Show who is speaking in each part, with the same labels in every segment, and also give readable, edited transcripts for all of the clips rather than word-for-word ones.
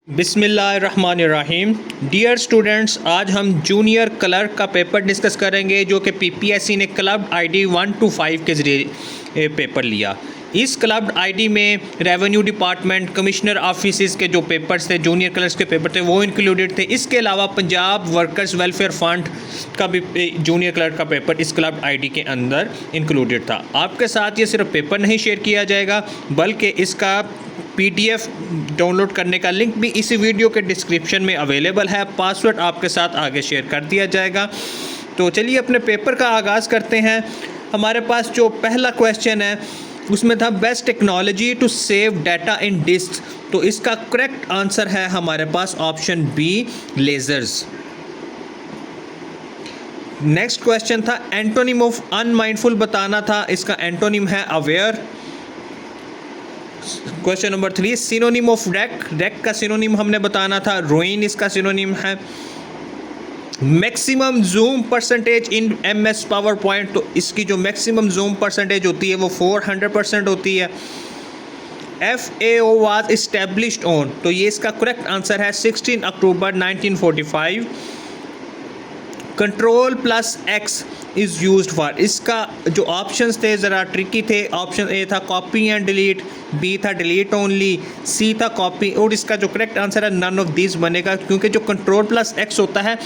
Speaker 1: बिस्मिल्लाहिर्रहमानिर्रहीम। Dear students, आज हम जूनियर क्लर्क का पेपर डिस्कस करेंगे जो कि पीपीएससी ने क्लब आईडी 1 to 5 के ज़रिए पेपर लिया। इस क्लब आईडी में रेवेन्यू डिपार्टमेंट, कमिश्नर ऑफिस के जो पेपर्स थे, जूनियर क्लर्क्स के पेपर थे, वो इंक्लूडेड थे। इसके अलावा पंजाब वर्कर्स वेलफेयर फंड का भी जूनियर क्लर्क का पेपर इस क्लब आईडी के अंदर इंक्लूडेड था। आपके साथ ये सिर्फ पेपर नहीं शेयर किया जाएगा बल्कि इसका पीडीएफ डाउनलोड करने का लिंक भी इसी वीडियो के डिस्क्रिप्शन में अवेलेबल है। पासवर्ड आपके साथ आगे शेयर कर दिया जाएगा। तो चलिए अपने पेपर का आगाज़ करते हैं। हमारे पास जो पहला क्वेश्चन है उसमें था best technology to save data in disk. तो इसका करेक्ट आंसर है हमारे पास option B, lasers. Next question था एंटोनिम ऑफ अनमाइंडफुल बताना था। इसका एंटोनिम है aware. Question number 3 synonym of rack. Rack का सिनोनिम हमने बताना था रुइन, इसका सिनोनिम है। Maximum zoom percentage in MS PowerPoint. तो इसकी जो मैक्सिमम जूम परसेंटेज होती है वो 400% होती है। FAO was established on. तो ये इसका करेक्ट आंसर है 16 अक्टूबर 1945। Control plus x is used for. इसका जो ऑप्शंस थे ज़रा ट्रिकी थे। ऑप्शन ए था कॉपी एंड डिलीट, बी था डिलीट ओनली, सी था कॉपी, और इसका जो करेक्ट आंसर है नन ऑफ दिस बनेगा, क्योंकि जो कंट्रोल प्लस एक्स होता है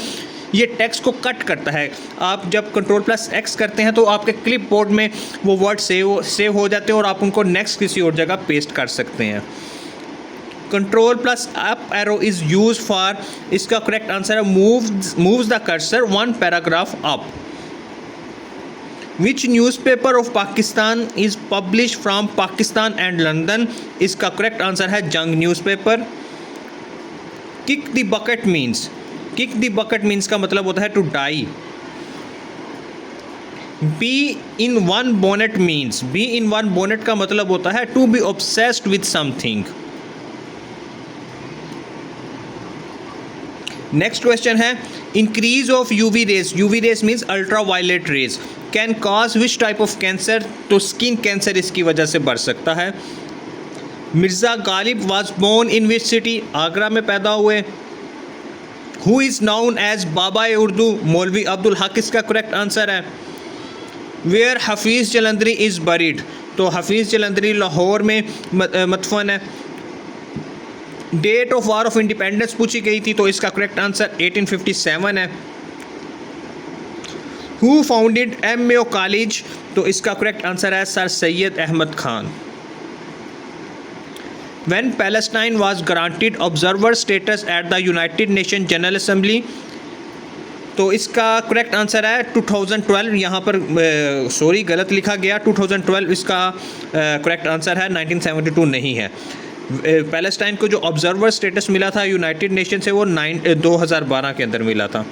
Speaker 1: ये टेक्स्ट को कट करता है। आप जब कंट्रोल प्लस एक्स करते हैं तो आपके क्लिप बोर्ड में वो वर्ड सेव हो जाते हैं और आप उनको नेक्स्ट किसी और जगह पेस्ट कर सकते हैं। Control plus up arrow is use for. इसका करेक्ट आंसर है moves the cursor 1 paragraph up. Which newspaper of Pakistan is publish from Pakistan and London. इसका करेक्ट आंसर है Jang newspaper. Kick the bucket means. Kick the bucket means का मतलब होता है to die. Bee in one bonnet means. Bee in one bonnet का मतलब होता है to be obsessed with something. Next question है increase of UV rays. UV rays means ultra violet rays can cause which type of cancer. तो skin cancer इसकी वजह से बढ़ सकता है। Mirza Ghalib was born in which city. Agra में पैदा हुए। Who is known as Baba Urdu. Maulvi Abdul Haq इसका करेक्ट आंसर है। Where Hafeez Jalandhari is buried. तो हफीज़ जलंधरी लाहौर में मदफन है। Date of war of independence पूछी गई थी, तो इसका करेक्ट आंसर 1857 है। Who founded MAO college. तो इसका करेक्ट आंसर है sir Syed Ahmad Khan. When Palestine was granted observer status at the United Nation General Assembly. तो इसका करेक्ट आंसर है 2012। यहाँ पर सॉरी गलत लिखा गया, 2012 इसका करेक्ट आंसर है, 1972 नहीं है। पैलेस्टाइन को जो ऑब्जर्वर स्टेटस मिला था यूनाइटेड नेशन से वो 2012 के अंदर मिला था।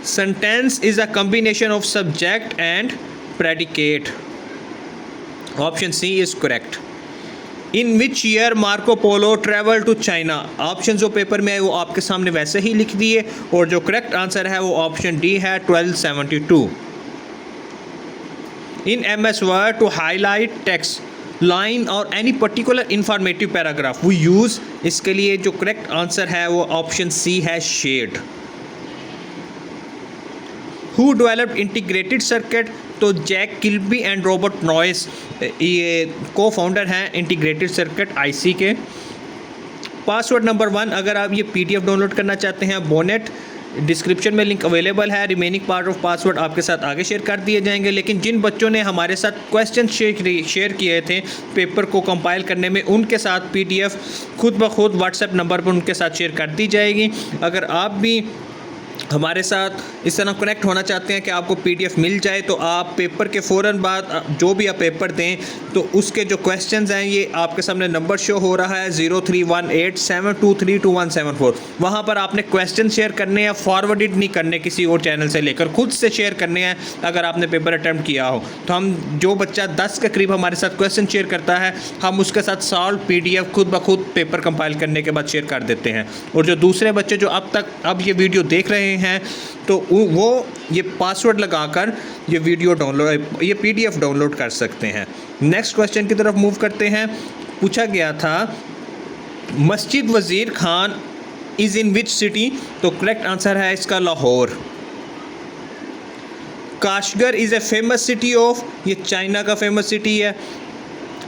Speaker 1: Sentence is a combination of subject and predicate. Option C is correct. In which year Marco Polo travel to China. Option जो पेपर में है वो आपके सामने वैसे ही लिख दिए, और जो करेक्ट आंसर है वो ऑप्शन डी है 1272। In MS Word to highlight text line और any particular informative paragraph we use. इसके लिए जो करेक्ट आंसर है वो ऑप्शन सी है shade. Who developed integrated circuit. तो Jack Kilby and Robert Noyce ये को फाउंडर हैं इंटीग्रेटेड सर्किट IC के। पासवर्ड नंबर 1 अगर आप ये PDF डाउनलोड करना चाहते हैं बोनेट, डिस्क्रिप्शन में लिंक अवेलेबल है। रिमेनिंग पार्ट ऑफ पासवर्ड आपके साथ आगे शेयर कर दिए जाएंगे। लेकिन जिन बच्चों ने हमारे साथ क्वेश्चन शेयर किए थे पेपर को कंपाइल करने में, उनके साथ PDF खुद ब खुद व्हाट्सएप नंबर पर उनके साथ शेयर कर दी जाएगी। अगर आप भी हमारे साथ इस तरह कनेक्ट होना चाहते हैं कि आपको PDF मिल जाए, तो आप पेपर के फ़ौरन बाद जो भी आप पेपर दें तो उसके जो क्वेश्चंस हैं ये आपके सामने नंबर शो हो रहा है 031872322174। वहाँ पर आपने क्वेश्चन शेयर करने हैं, फॉरवर्डेड नहीं करने किसी और चैनल से लेकर, खुद से शेयर करने हैं। अगर आपने पेपर अटैम्प्ट किया हो तो हम जो बच्चा 10 के करीब हमारे साथ क्वेश्चन शेयर करता है हम उसके साथ सॉल्व PDF खुद ब खुद पेपर कंपाइल करने के बाद शेयर कर देते हैं। और जो दूसरे बच्चे जो अब ये वीडियो देख रहे हैं तो वो ये पासवर्ड लगाकर ये वीडियो डाउनलोड, ये PDF डाउनलोड कर सकते हैं। नेक्स्ट क्वेश्चन की तरफ मूव करते हैं। पूछा गया था Masjid Wazir Khan is in which city? तो करेक्ट आंसर है इसका Lahore. Kashgar is a famous city of, ये चाइना का फेमस सिटी है।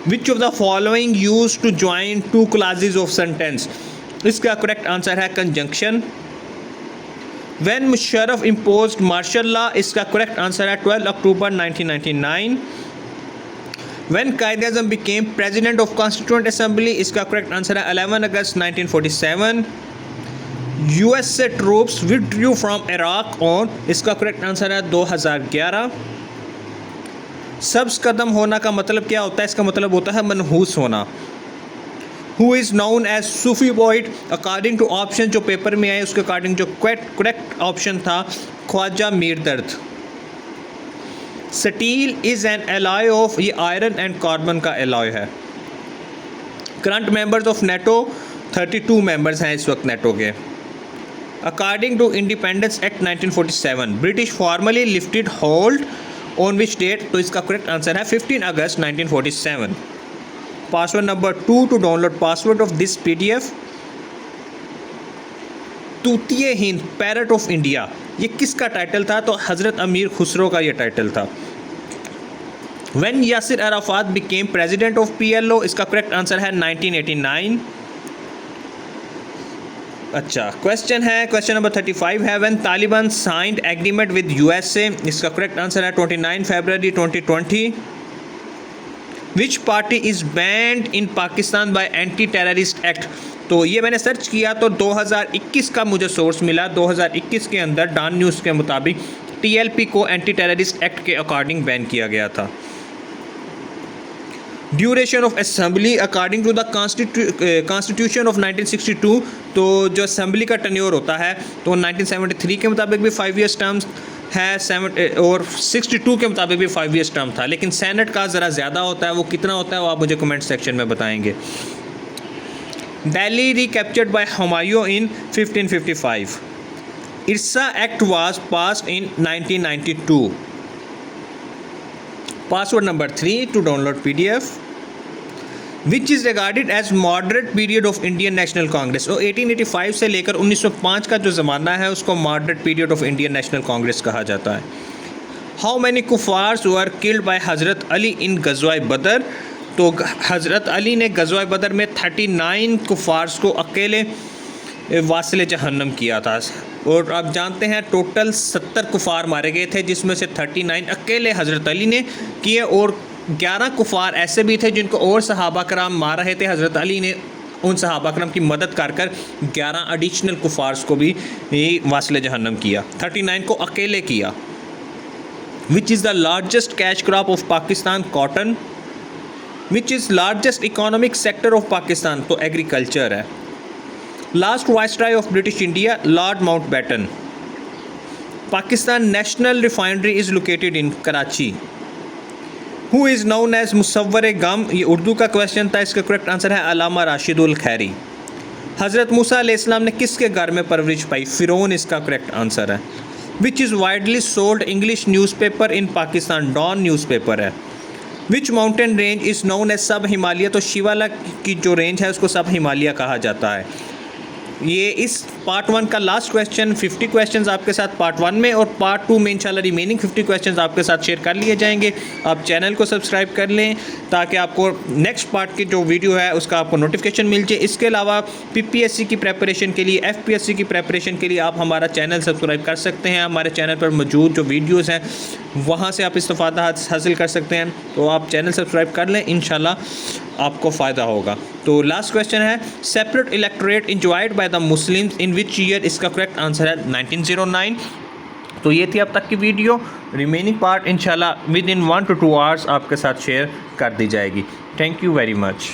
Speaker 1: Which of the following use to join to classes of sentence? इसका करेक्ट आंसर है conjunction. When Musharraf imposed martial law? इसका correct answer है 12 October 1999। When Quaid-e-Azam became president of constituent assembly? इसका correct answer है 11 August 1947। US से troops withdrew from Iraq on? इसका correct answer है 2011। सब्ज कदम होना का मतलब क्या होता है? इसका मतलब होता है मनहूस होना। Who is known as Sufi poet? According to option जो पेपर में आए उसके अकॉर्डिंग जो करेक्ट ऑप्शन था Khwaja Mir Dard. Steel is an alloy of, ये आयरन एंड कार्बन का एलॉय है। Current members of NATO 32 members हैं इस वक्त नेटो के। According to Independence Act 1947 British formally lifted hold on which date? तो इसका करेक्ट आंसर है 15 अगस्त 1947। Password number 2 to download password of this PDF। Tuti-e-Hind parrot of India, ये किसका टाइटल था? तो हज़रत अमीर खुसरो का ये टाइटल था। When Yasser Arafat became president of PLO? इसका करेक्ट आंसर है 1989। अच्छा, क्वेश्चन है, क्वेश्चन नंबर 35 है when Taliban signed agreement with USA? इसका करेक्ट आंसर है 29 फरवरी 2020। विच party is band in Pakistan bye anti terrorist act? तो ये मैंने सर्च किया तो 2021 का मुझे सोर्स मिला। 2021 के अंदर डॉन न्यूज़ के मुताबिक TLP को एंटी टेररिस्ट एक्ट के अकॉर्डिंग बैन किया गया था। Duration of assembly according to the constitution of 1962, तो जो असेंबली का टर्न्योर होता है तो 1973 के मुताबिक भी 5 ईयर्स टर्म्स है और 62 के मुताबिक भी 5 ईयर्स टर्म था। लेकिन सेनेट का ज़रा ज़्यादा होता है, वो कितना होता है वो आप मुझे कमेंट सेक्शन में बताएंगे। Delhi recaptured by Humayun in 1555। इरसा act was passed in 1992। Password number 3 to download PDF। Which is regarded as moderate period of Indian National Congress? और 1885 से लेकर 1905 का जो ज़माना है उसको moderate period of Indian National Congress कहा जाता है। हाउ मैनी कुफार्स were killed by Hazrat Ali इन गज़वाए बदर? तो हज़रत अली ने गज़वाए बदर में 39 कुफार्स को अकेले वासिल जहन्नम किया था। और आप जानते हैं टोटल 70 कुफार मारे गए थे, जिसमें से 39 अकेले हज़रत अली ने किए और 11 कुफार ऐसे भी थे जिनको और सहाबा कराम मार रहे थे। हज़रत अली ने उन सहाबा कराम की मदद कर 11 एडिशनल कुफार्स को भी वासिल जहन्नम किया। 39 को अकेले किया। Which is the largest cash crop of Pakistan? Cotton. Which is largest economic sector of Pakistan? तो एग्रीकल्चर है। Last viceroy of British India? Lord Mountbatten. Pakistan National Refinery is located in Karachi. Who is known as Musawwir Gham? ये उर्दू का question था, इसका correct answer है अल्लामा राशिदुल खैरी। हज़रत मूसा अलैहिस्सलाम ने किसके घर में परवरिश पाई? फ़िरौन इसका करेक्ट आंसर है। Which is widely sold English newspaper in Pakistan? Dawn newspaper है। Which mountain range is known as sub Himalaya? तो शिवाला की जो रेंज है उसको सब हिमालय कहा जाता है। ये इस पार्ट 1 का लास्ट क्वेश्चन। 50 क्वेश्चंस आपके साथ पार्ट 1 में और पार्ट 2 में इंशाल्लाह रिमेनिंग 50 क्वेश्चंस आपके साथ शेयर कर लिए जाएंगे। आप चैनल को सब्सक्राइब कर लें ताकि आपको नेक्स्ट पार्ट की जो वीडियो है उसका आपको नोटिफिकेशन मिल जाए। इसके अलावा PPSC की प्रेपरेशन के लिए, FPSC की प्रेपरेशन के लिए आप हमारा चैनल सब्सक्राइब कर सकते हैं। हमारे चैनल पर मौजूद जो वीडियोज़ हैं वहाँ से आप इस्तेफ़ादा हासिल कर सकते हैं। तो आप चैनल सब्सक्राइब कर लें, इंशाल्लाह आपको फ़ायदा होगा। तो लास्ट क्वेश्चन है separate electorate enjoyed by the Muslims in which year? इसका करेक्ट आंसर है 1909। तो ये थी अब तक की वीडियो। रिमेनिंग पार्ट इंशाल्लाह विद इन 1 to 2 आवर्स आपके साथ शेयर कर दी जाएगी। Thank you very much.